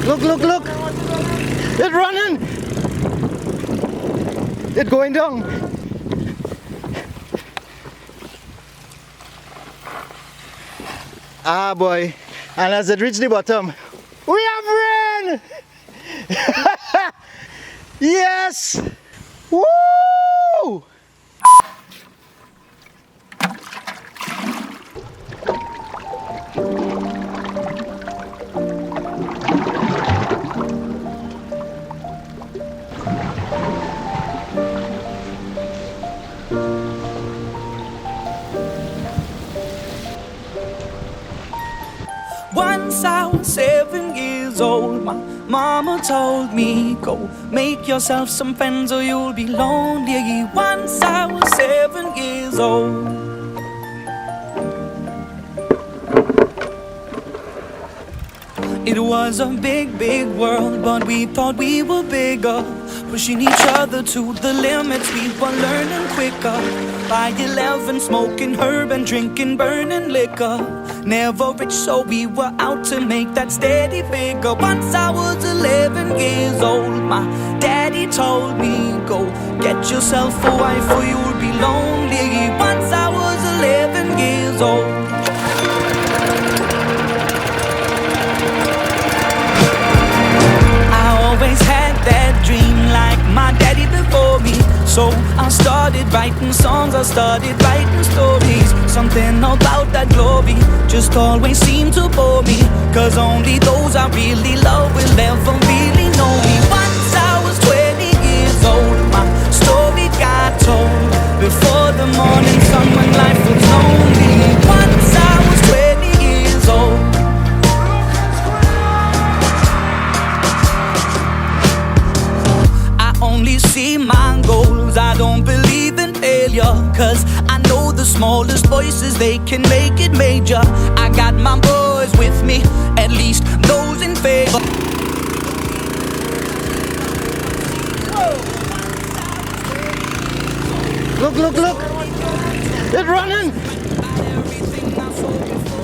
Look, look, look. It's running. It's going down. Ah, boy. And as it reached the bottom, we have rain! Yes! Woo! Once I was 7 years old, my mama told me, go make yourself some friends or you'll be lonely. Once I was 7 years old. It was a big, big world, but we thought we were bigger, pushing each other to the limits. We were learning quicker. By 11, smoking herb and drinking burning liquor. Never rich, so we were out to make that steady figure. Once I was 11 years old, my daddy told me, go get yourself a wife or you'll be lonely. Once I was 11 years old. Always had that dream like my daddy before me. So I started writing songs, I started writing stories. Something about that glory just always seemed to bore me, cause only those I really love will ever really know me. Once I was 20 years old, my story got told before the morning sun when life was lonely. Once I was 20 years old. Only see my goals, I don't believe in failure, cause I know the smallest voices, they can make it major. I got my boys with me, at least those in favor. Look, look, look. It's running.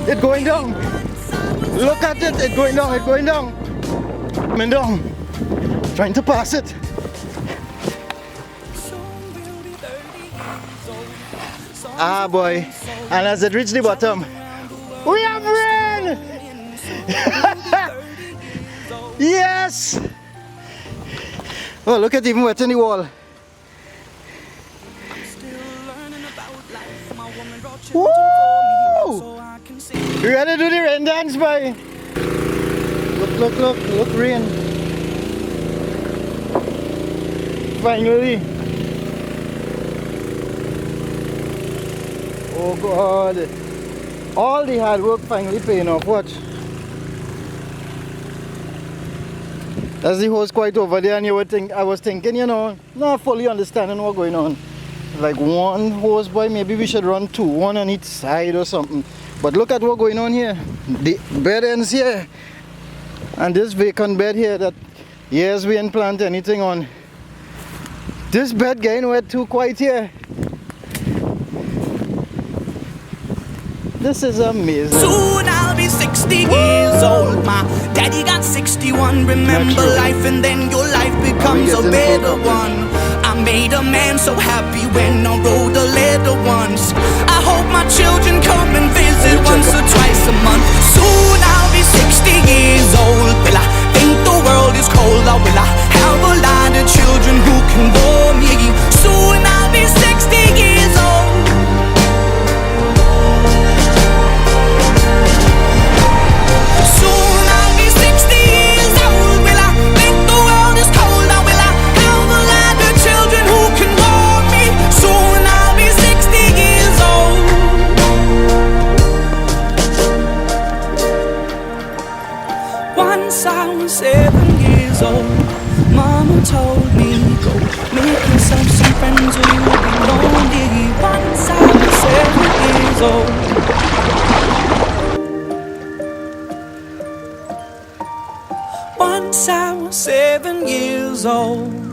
It's going down. Look at it, it's going down, it's going down. Coming down. Trying to pass it. Ah, boy. And as it reached the bottom, we have rain! Yes! Oh, look at it, even wet in the wall. Woo! You ready to do the rain dance, boy? Look, look, look, look, rain. Finally. Oh God, all the hard work finally paying off. Watch. As the hose quite over there, and I was thinking, you know, not fully understanding what's going on. Like one hose, boy, maybe we should run two, one on each side or something. But look at what's going on here. The bed ends here, and this vacant bed here that years we didn't plant anything on. This bed getting wet too quite here. This is amazing. Soon I'll be 60 years old. My daddy got 61. Remember life and then your life becomes a better one. I made a man so happy when I wrote a letter once. I hope my children come and visit once or twice a month. Soon I'll be 60 years old. Will I think the world is cold, or will I have a lot of children who can bore me? Soon I'll be 60 years old. Once I was 7 years old, Mama told me, go make yourself some friends or you'll be lonely. Once I was 7 years old. Once I was 7 years old.